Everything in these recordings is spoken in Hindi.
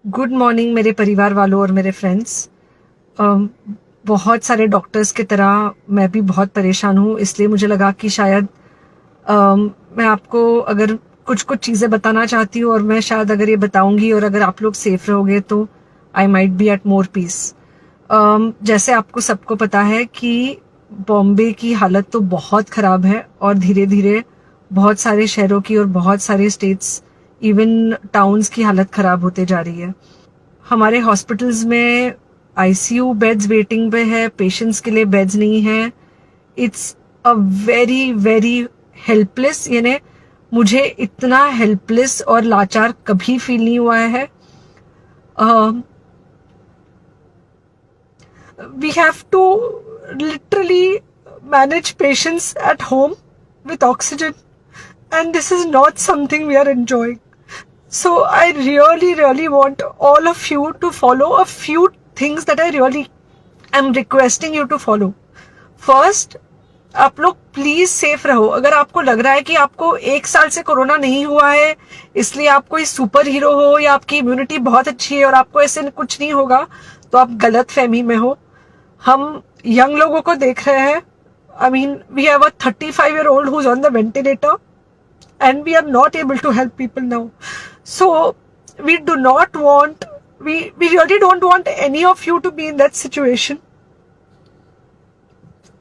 गुड मॉर्निंग मेरे परिवार वालों और मेरे फ्रेंड्स। बहुत सारे डॉक्टर्स की तरह मैं भी बहुत परेशान हूँ, इसलिए मुझे लगा कि शायद मैं आपको अगर कुछ कुछ चीज़ें बताना चाहती हूँ और मैं शायद अगर ये बताऊंगी और अगर आप लोग सेफ रहोगे तो I might be at more peace. जैसे आपको सबको पता है कि बॉम्बे की हालत तो बहुत ख़राब है और धीरे धीरे बहुत सारे शहरों की और बहुत सारे स्टेट्स इवन टाउन्स की हालत ख़राब होते जा रही है। हमारे हॉस्पिटल्स में आईसीयू बेड्स वेटिंग पे है, पेशेंट्स के लिए बेड्स नहीं है। It's a very very helpless, यानी मुझे इतना हेल्पलेस और लाचार कभी फील नहीं हुआ है। We have to literally manage patients at home with oxygen, and this is not something we are enjoying. So I really want all of you to follow a few things that I really am requesting you to follow. First, आप लोग प्लीज सेफ रहो। अगर आपको लग रहा है कि आपको 1 साल से कोरोना नहीं हुआ है इसलिए आप कोई सुपर हीरो हो या आपकी इम्यूनिटी बहुत अच्छी है और आपको ऐसे कुछ नहीं होगा, तो आप गलत फहमी में हो। हम यंग लोगों को देख रहे हैं। I mean we have a 35-year-old who's on the ventilator and we are not able to help people now. So we do not want, we really don't want any of you to be in that situation.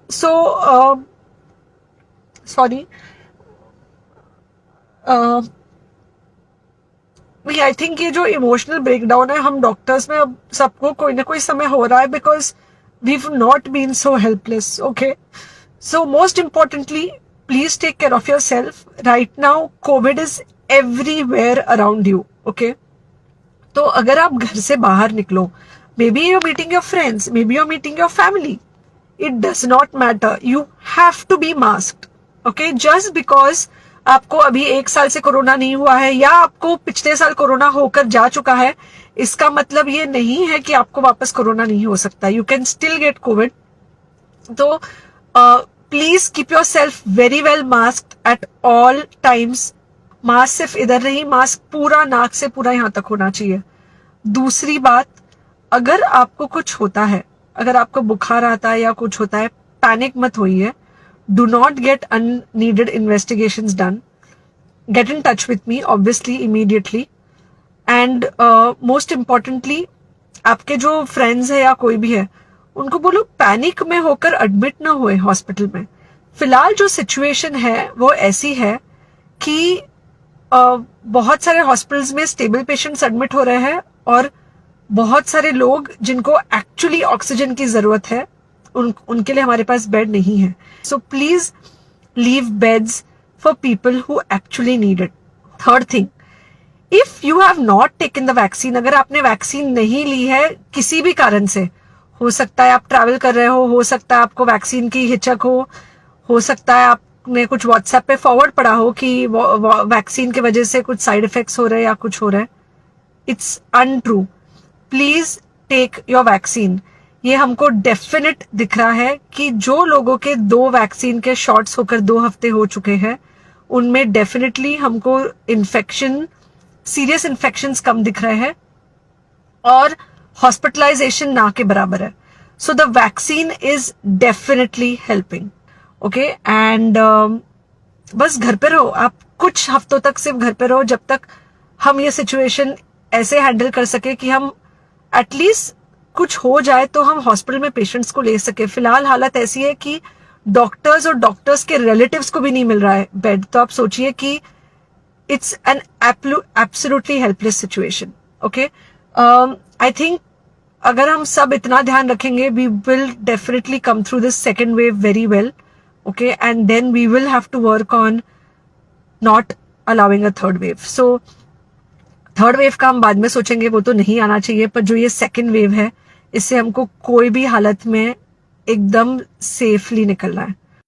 So sorry, I think ये जो इमोशनल ब्रेकडाउन है हम डॉक्टर्स में अब सबको कोई ना कोई समय हो रहा है, because we not been so helpless. Okay, so most importantly please take care of your self right now. Covid is everywhere around you. Okay, तो अगर आप घर से बाहर निकलो, maybe your meeting your friends, maybe your meeting your family, it does not matter, you have to be masked. Okay, just because आपको अभी 1 साल से कोरोना नहीं हुआ है या आपको पिछले साल कोरोना होकर जा चुका है, इसका मतलब ये नहीं है कि आपको वापस कोरोना नहीं हो सकता। You can still get covid. तो please keep your self very well masked at all times. Mask सिर्फ इधर नहीं, मास्क पूरा नाक से पूरा यहां तक होना चाहिए। दूसरी बात, अगर आपको कुछ होता है, अगर आपको बुखार आता है या कुछ होता है, पैनिक मत होइए। Do not get unneeded investigations done. Get in touch with me obviously immediately. And most importantly, आपके जो फ्रेंड्स है या कोई भी है उनको बोलो पैनिक में होकर एडमिट ना हुए हॉस्पिटल में। फिलहाल जो सिचुएशन है वो ऐसी है कि बहुत सारे हॉस्पिटल्स में स्टेबल पेशेंट्स एडमिट हो रहे हैं और बहुत सारे लोग जिनको एक्चुअली ऑक्सीजन की जरूरत है उनके लिए हमारे पास बेड नहीं है। So please leave beds for people who actually need it. Third thing, if you have not taken the vaccine, अगर आपने वैक्सीन नहीं ली है किसी भी कारण से, हो सकता है आप ट्रैवल कर रहे हो सकता है आपको वैक्सीन की हिचक हो सकता है आपने कुछ व्हाट्सएप पे फॉरवर्ड पड़ा हो कि वैक्सीन की वजह से कुछ साइड इफेक्ट्स हो रहे हैं या कुछ हो रहा है, it's untrue. Please take your vaccine. ये हमको डेफिनेट दिख रहा है कि जो लोगों के 2 वैक्सीन के शॉट्स होकर 2 हफ्ते हो चुके हैं उनमें डेफिनेटली हमको इन्फेक्शन, सीरियस इन्फेक्शंस कम दिख रहे हैं और हॉस्पिटलाइजेशन ना के बराबर है। So the vaccine is definitely helping. Okay, and बस घर पे रहो। आप कुछ हफ्तों तक सिर्फ घर पे रहो जब तक हम ये सिचुएशन ऐसे हैंडल कर सके कि हम एटलीस्ट कुछ हो जाए तो हम हॉस्पिटल में पेशेंट्स को ले सके। फिलहाल हालत ऐसी है कि डॉक्टर्स और डॉक्टर्स के रिलेटिव्स को भी नहीं मिल रहा है बेड। तो आप सोचिए कि it's an absolutely helpless situation. Okay, I think अगर हम सब इतना ध्यान रखेंगे we will definitely come through this second wave very well. Okay, and then we will have to work on not allowing a third wave. So third wave का हम बाद में सोचेंगे, वो तो नहीं आना चाहिए, पर जो ये सेकेंड वेव है इससे हमको कोई भी हालत में एकदम सेफली निकलना है।